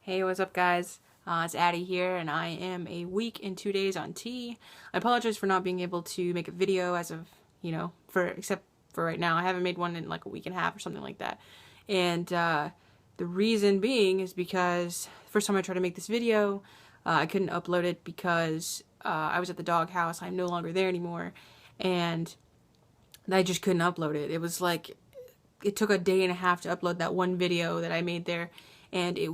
Hey, what's up, guys? It's Atti here, and I am a week and 2 days on T. I apologize for not being able to make a video as of, except for right now. I haven't made one in like a week and a half or something like that. And the reason being is because the first time I tried to make this video, I couldn't upload it because I was at the doghouse. I'm no longer there anymore, and I just couldn't upload it. It was like, it took a day and a half to upload that one video that I made there, and it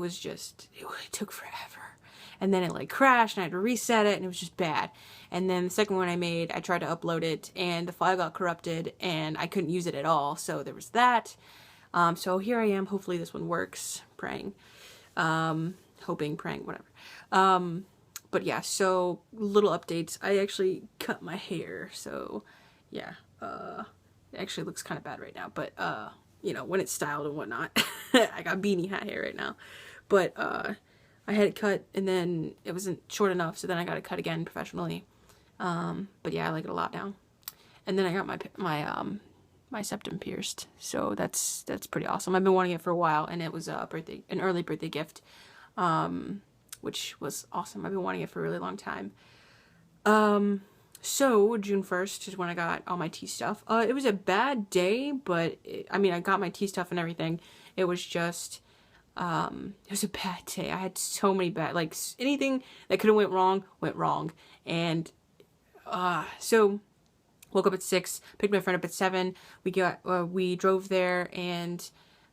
took forever. And then it like crashed and I had to reset it, and it was just bad. And then the second one I made, I tried to upload it and the file got corrupted and I couldn't use it at all. So there was that. So here I am. Hopefully this one works. Praying. Hoping, praying, whatever. But yeah, so little updates. I actually cut my hair. So yeah, it actually looks kind of bad right now, but when it's styled and whatnot. I got beanie hat hair right now, but I had it cut and then it wasn't short enough, so then I got it cut again professionally. But yeah, I like it a lot now. And then I got my septum pierced, so that's pretty awesome. I've been wanting it for a while, and it was an early birthday gift, which was awesome. I've been wanting it for a really long time. So June 1st is when I got all my tea stuff. It was a bad day, but I got my tea stuff and everything. It was just, it was a bad day. I had so many anything that could have went wrong. And, so woke up at 6, picked my friend up at 7. We drove there, and,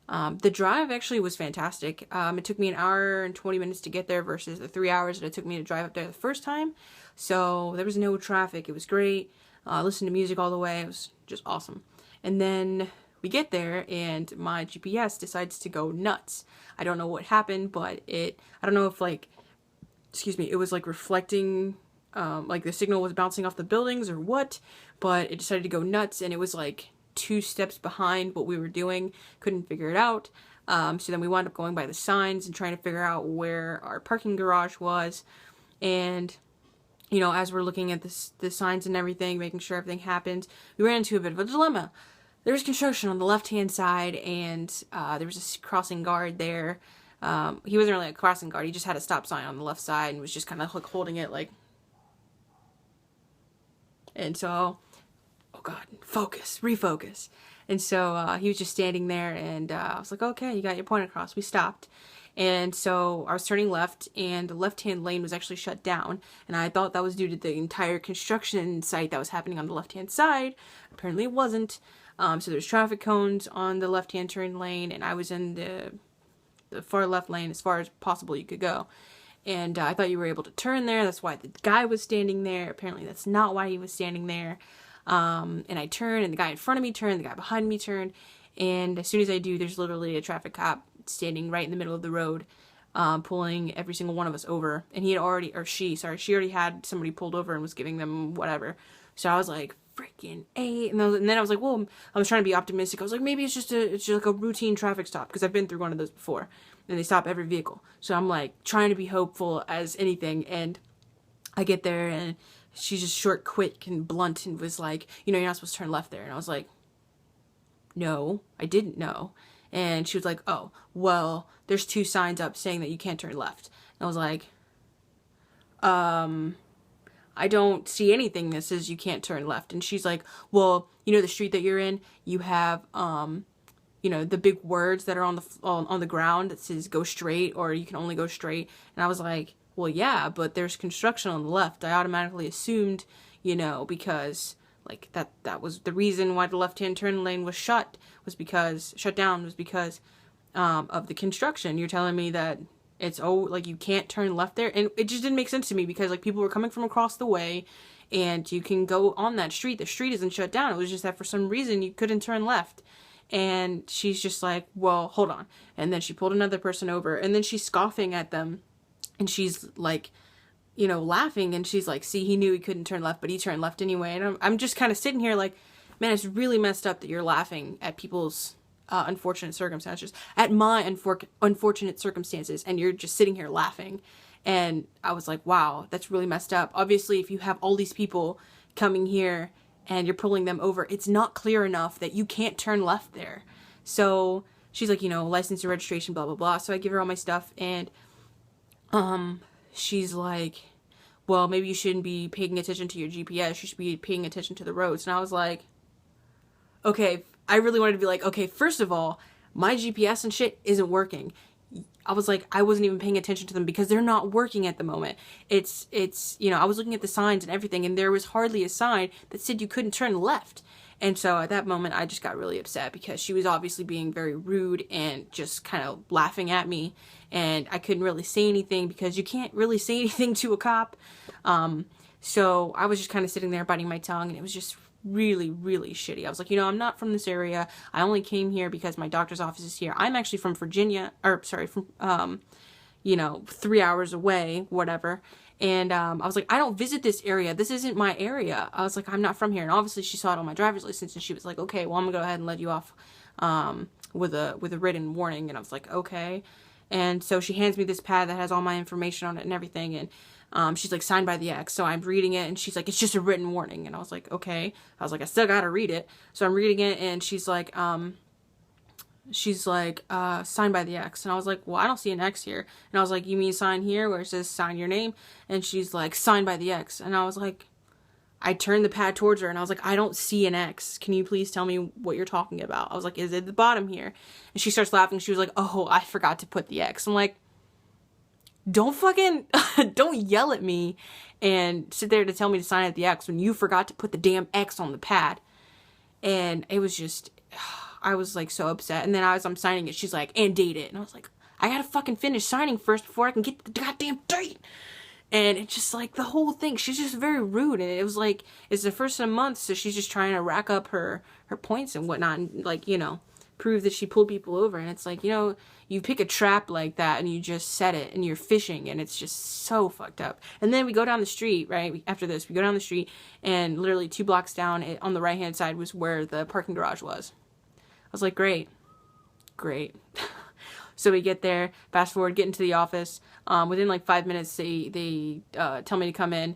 the drive actually was fantastic. It took me an hour and 20 minutes to get there versus the 3 hours that it took me to drive up there the first time. So there was no traffic. It was great. Listened to music all the way. It was just awesome. And then we get there and my GPS decides to go nuts. I don't know what happened, but I don't know if it was like reflecting, like the signal was bouncing off the buildings or what, but it decided to go nuts, and it was like 2 steps behind what we were doing. Couldn't figure it out. So then we wound up going by the signs and trying to figure out where our parking garage was. And as we're looking at the signs and everything, making sure everything happened, we ran into a bit of a dilemma. There was construction on the left-hand side, and there was a crossing guard there. He wasn't really a crossing guard. He just had a stop sign on the left side and was just kind of like holding it like. And so, oh God, refocus. And so he was just standing there, and I was like, okay, you got your point across. We stopped. And so I was turning left, and the left-hand lane was actually shut down. And I thought that was due to the entire construction site that was happening on the left-hand side. Apparently it wasn't. So there's traffic cones on the left-hand turn lane, and I was in the far left lane as far as possible you could go. And I thought you were able to turn there. That's why the guy was standing there. Apparently that's not why he was standing there. And I turned, and the guy in front of me turned, the guy behind me turned. And as soon as I do, there's literally a traffic cop standing right in the middle of the road, pulling every single one of us over. And she already had somebody pulled over and was giving them whatever. So I was like, freaking A. And then I was like, well, I was trying to be optimistic. I was like, maybe it's just like a routine traffic stop, because I've been through one of those before, and they stop every vehicle. So I'm like trying to be hopeful as anything. And I get there, and she's just short, quick, and blunt, and was like, you're not supposed to turn left there. And I was like, no, I didn't know. And she was like, oh, well, there's 2 signs up saying that you can't turn left. And I was like, I don't see anything that says you can't turn left. And she's like, well, the street that you're in, you have, the big words that are on the ground that says go straight, or you can only go straight. And I was like, well, yeah, but there's construction on the left. I automatically assumed, because like that was the reason why the left-hand turn lane was shut down was because of the construction. You're telling me that it's you can't turn left there, and it just didn't make sense to me, because like people were coming from across the way, and you can go on that street. The street isn't shut down. It was just that for some reason you couldn't turn left. And she's just like, well, hold on. And then she pulled another person over, and then she's scoffing at them, and she's like, laughing, and she's like, see, he knew he couldn't turn left, but he turned left anyway. And I'm just kind of sitting here like, man, it's really messed up that you're laughing at people's unfortunate circumstances, at my unfortunate circumstances, and you're just sitting here laughing. And I was like, wow, that's really messed up. Obviously, if you have all these people coming here and you're pulling them over, it's not clear enough that you can't turn left there. So she's like, license and registration, blah, blah, blah. So I give her all my stuff, and she's like, well, maybe you shouldn't be paying attention to your GPS. You should be paying attention to the roads. And I was like, okay, I really wanted to be like, okay, first of all, my GPS and shit isn't working. I was like, I wasn't even paying attention to them because they're not working at the moment. It's, you know, I was looking at the signs and everything, and there was hardly a sign that said you couldn't turn left. And so at that moment, I just got really upset because she was obviously being very rude and just kind of laughing at me. And I couldn't really say anything because you can't really say anything to a cop. So I was just kind of sitting there biting my tongue, and it was just really, really shitty. I was like, you know, I'm not from this area. I only came here because my doctor's office is here. I'm actually from Virginia, or sorry, from, you know, 3 hours away, whatever. And I was like, I don't visit this area. This isn't my area. I was like, I'm not from here. And obviously she saw it on my driver's license, and she was like, okay, well, I'm gonna go ahead and let you off with a written warning. And I was like, okay. And so she hands me this pad that has all my information on it and everything. And she's like, signed by the ex. So I'm reading it, and she's like, it's just a written warning. And I was like, okay. I was like, I still gotta read it. So I'm reading it, and she's like, signed by the ex. And I was like, well, I don't see an X here. And I was like, you mean sign here where it says sign your name? And she's like, signed by the ex. And I was like, I turned the pad towards her, and I was like, I don't see an X. Can you please tell me what you're talking about? I was like, is it at the bottom here? And she starts laughing. She was like, oh, I forgot to put the X. I'm like, don't fucking, don't yell at me and sit there to tell me to sign at the X when you forgot to put the damn X on the pad. And it was just, I was like so upset. And then as I'm signing it, she's like, and date it. And I was like, I gotta fucking finish signing first before I can get the goddamn date. And it's just like the whole thing, she's just very rude. And it was like, it's the first of the month, so she's just trying to rack up her points and whatnot, and like, you know, prove that she pulled people over. And it's like, you know, you pick a trap like that and you just set it and you're fishing, and it's just so fucked up. And then we go down the street, right? After this, we go down the street, and literally 2 blocks down on the right hand side was where the parking garage was. I was like, great. So we get there, fast forward, get into the office. Within like 5 minutes, they tell me to come in.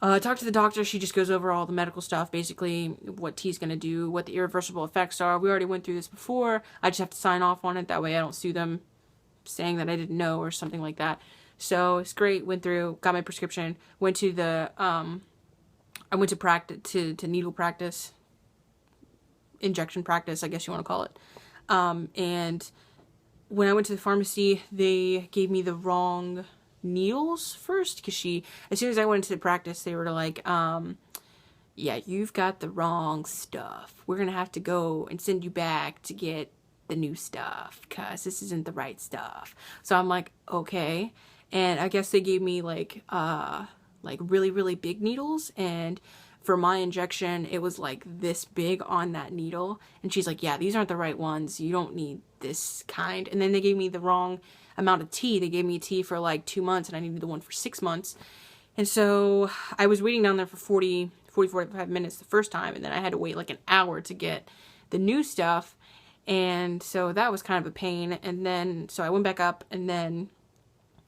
Talk to the doctor. She just goes over all the medical stuff, basically what T's going to do, what the irreversible effects are. We already went through this before. I just have to sign off on it. That way I don't sue them saying that I didn't know or something like that. So it's great. Went through, got my prescription, went to the, I went to practice, to needle practice, injection practice, I guess you want to call it. And when I went to the pharmacy, they gave me the wrong needles first, because as soon as I went into the practice, they were like, yeah, you've got the wrong stuff. We're gonna have to go and send you back to get the new stuff, because this isn't the right stuff. So I'm like, okay. And I guess they gave me like really, really big needles, and for my injection, it was like this big on that needle. And she's like, yeah, these aren't the right ones. You don't need this kind. And then they gave me the wrong amount of tea. They gave me a tea for like 2 months, and I needed the one for 6 months. And so I was waiting down there for 45 minutes the first time, and then I had to wait like an hour to get the new stuff. And so that was kind of a pain. And then, so I went back up, and then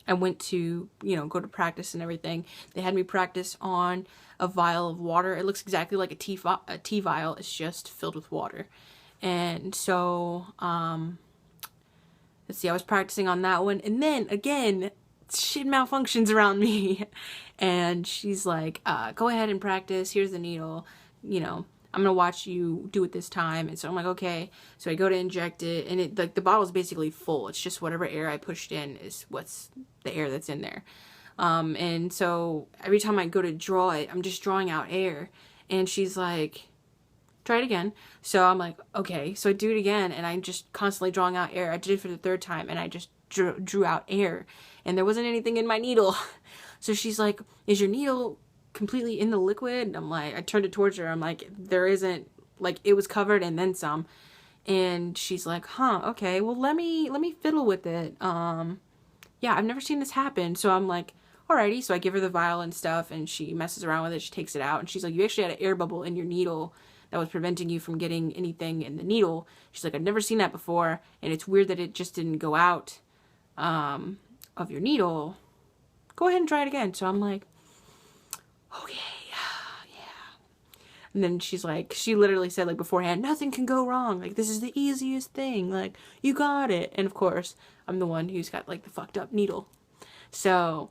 I went to, you know, go to practice and everything. They had me practice on a vial of water. It looks exactly like a tea vial. It's just filled with water. And so, let's see, I was practicing on that one. And then again, shit malfunctions around me. And she's like, go ahead and practice. Here's the needle. You know, I'm going to watch you do it this time. And so I'm like, okay. So I go to inject it, and it, like, the bottle is basically full. It's just whatever air I pushed in is what's the air that's in there. And so every time I go to draw it, I'm just drawing out air. And she's like, try it again. So I'm like, okay. So I do it again, and I'm just constantly drawing out air. I did it for the 3rd time, and I just drew out air, and there wasn't anything in my needle. So she's like, is your needle completely in the liquid? And I'm like, I turned it towards her. I'm like, there isn't, like, it was covered and then some. And she's like, huh, okay, well, let me fiddle with it. Yeah, I've never seen this happen. So I'm like, alrighty. So I give her the vial and stuff, and she messes around with it. She takes it out, and she's like, you actually had an air bubble in your needle that was preventing you from getting anything in the needle. She's like, I've never seen that before, and it's weird that it just didn't go out of your needle. Go ahead and try it again. So I'm like, okay, yeah. And then she's like, she literally said, like, beforehand, nothing can go wrong. Like, this is the easiest thing. Like, you got it. And of course, I'm the one who's got, like, the fucked up needle. So,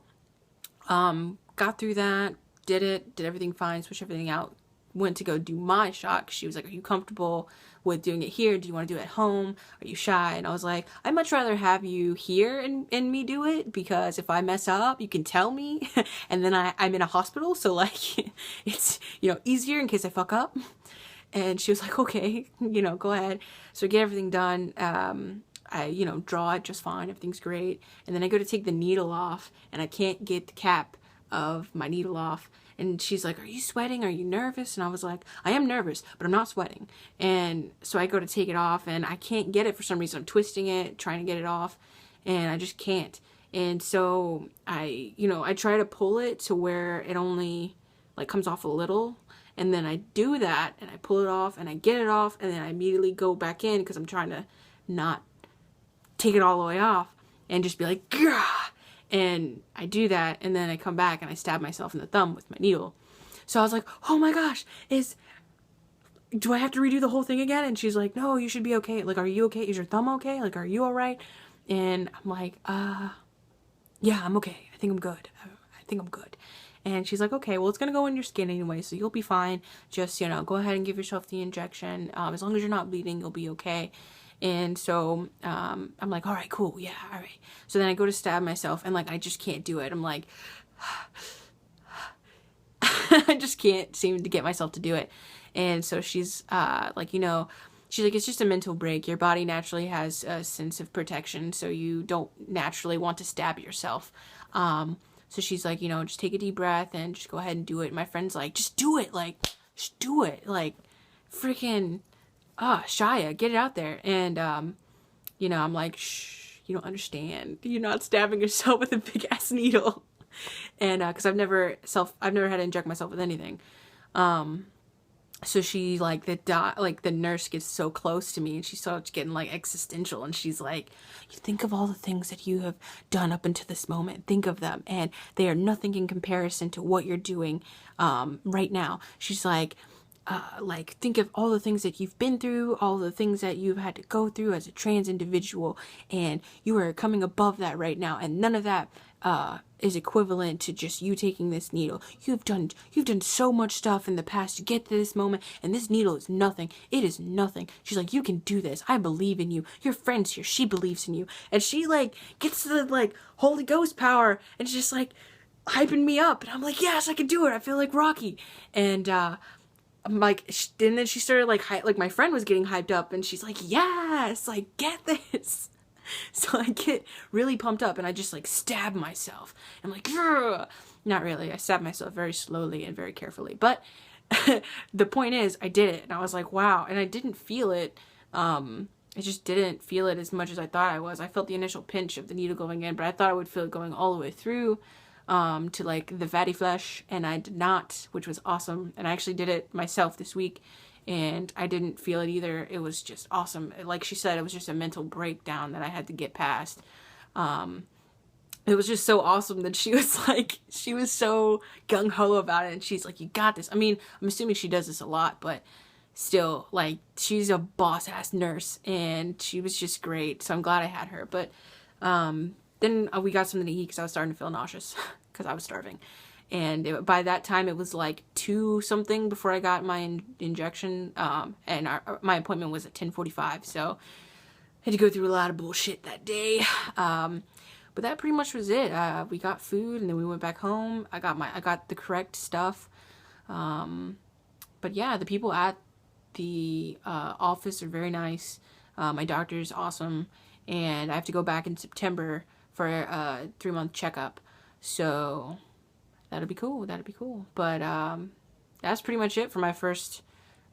got through that, did everything fine, switched everything out, went to go do my shot. She was like, are you comfortable with doing it here? Do you want to do it at home? Are you shy? And I was like, I'd much rather have you here and me do it, because if I mess up, you can tell me. And then I'm in a hospital, so like, it's, easier in case I fuck up. And she was like, okay, go ahead. So I get everything done. I, draw it just fine. Everything's great. And then I go to take the needle off, and I can't get the cap of my needle off. And she's like, are you sweating? Are you nervous? And I was like, I am nervous, but I'm not sweating. And so I go to take it off, and I can't get it for some reason. I'm twisting it, trying to get it off, and I just can't. And so I try to pull it to where it only like comes off a little. And then I do that, and I pull it off, and I get it off, and then I immediately go back in because I'm trying to not take it all the way off and just be like, gah! And I do that, and then I come back and I stab myself in the thumb with my needle. So I was like, oh my gosh, do I have to redo the whole thing again? And she's like, no, you should be okay. Like, are you okay? Is your thumb okay? Like, are you all right? And I'm like, yeah, I'm okay. I think I'm good. And she's like, okay, well, it's going to go in your skin anyway, so you'll be fine. Just, go ahead and give yourself the injection. As long as you're not bleeding, you'll be okay. And so I'm like, all right, cool. Yeah, all right. So then I go to stab myself, and like, I just can't do it. I'm like, I just can't seem to get myself to do it. And so she's like, she's like, it's just a mental break. Your body naturally has a sense of protection, so you don't naturally want to stab yourself. So she's like, just take a deep breath and just go ahead and do it. And my friend's like, just do it. Like, just do it. Like, freaking, Shia, get it out there. And, I'm like, shh, you don't understand. You're not stabbing yourself with a big ass needle. And, cause I've never had to inject myself with anything. So she, like, the nurse gets so close to me, and she starts getting, like, existential, and she's like, you think of all the things that you have done up until this moment. Think of them, and they are nothing in comparison to what you're doing right now. She's like, think of all the things that you've been through, all the things that you've had to go through as a trans individual, and you are coming above that right now, and none of that is equivalent to just you taking this needle. You've done so much stuff in the past to get to this moment, and this needle is nothing. It is nothing. She's like, you can do this. I believe in you. Your friend's here. She believes in you. And she like gets the like Holy Ghost power, and she's just like hyping me up, and I'm like, yes, I can do it. I feel like Rocky. And I'm like, and then she started like my friend was getting hyped up, and she's like, yes, like, get this. So I get really pumped up, and I just like stab myself. I'm like, grr. Not really. I stab myself very slowly and very carefully. But the point is, I did it, and I was like, wow. And I didn't feel it. I just didn't feel it as much as I thought I was. I felt the initial pinch of the needle going in, but I thought I would feel it going all the way through to like the fatty flesh, and I did not, which was awesome. And I actually did it myself this week, and I didn't feel it either. It was just awesome. Like she said, it was just a mental breakdown that I had to get past. It was just so awesome that she was so gung-ho about it, and she's like, you got this. I mean, I'm assuming she does this a lot, but still, like, she's a boss-ass nurse, and she was just great, so I'm glad I had her. But then we got something to eat because I was starting to feel nauseous because I was starving. And by that time, it was like 2 something before I got my injection, and my appointment was at 10:45, so I had to go through a lot of bullshit that day. But that pretty much was it. We got food, and then we went back home. I got the correct stuff. But yeah, the people at the office are very nice. My doctor's awesome, and I have to go back in September for a 3-month checkup. So that'll be cool. But that's pretty much it for my first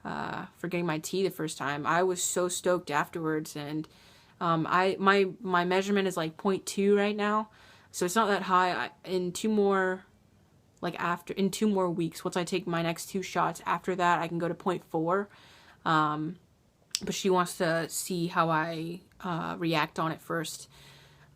for getting my T the first time. I was so stoked afterwards, and my measurement is like 0.2 right now, so it's not that high. In 2 more weeks, once I take my next 2 shots after that, I can go to 0.4. But she wants to see how I react on it first,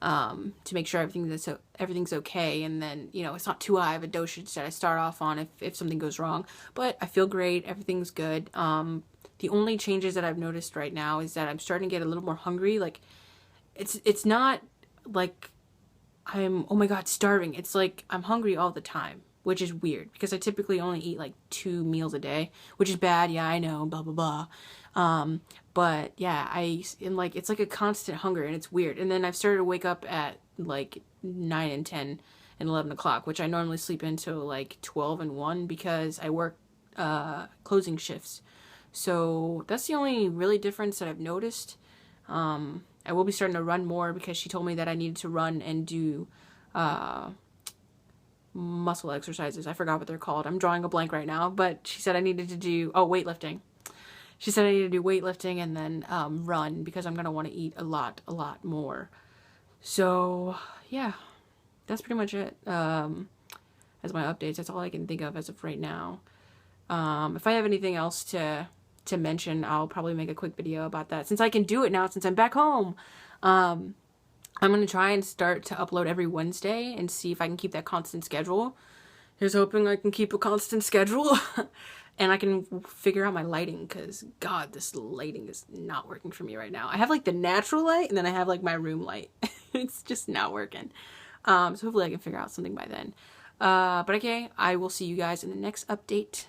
to make sure everything's okay, and then it's not too high of a dosage that I start off on if something goes wrong. But I feel great. Everything's good. The only changes that I've noticed right now is that I'm starting to get a little more hungry. Like, it's not like I'm, oh my God, starving. It's like I'm hungry all the time, which is weird because I typically only eat like 2 meals a day, which is bad. Yeah, I know, blah, blah, blah. But yeah, and like, it's like a constant hunger and it's weird. And then I've started to wake up at like 9 and 10 and 11 o'clock, which I normally sleep until like 12 and 1 because I work closing shifts. So that's the only really difference that I've noticed. I will be starting to run more because she told me that I needed to run and do muscle exercises. I forgot what they're called. I'm drawing a blank right now, but she said I needed to do, weightlifting. She said I need to do weightlifting and then run because I'm going to want to eat a lot more. So, yeah, that's pretty much it. As my updates, that's all I can think of as of right now. If I have anything else to mention, I'll probably make a quick video about that. Since I can do it now, since I'm back home, I'm going to try and start to upload every Wednesday and see if I can keep that constant schedule. Here's hoping I can keep a constant schedule. And I can figure out my lighting because, God, this lighting is not working for me right now. I have, like, the natural light, and then I have, like, my room light. It's just not working. So hopefully I can figure out something by then. But okay, I will see you guys in the next update.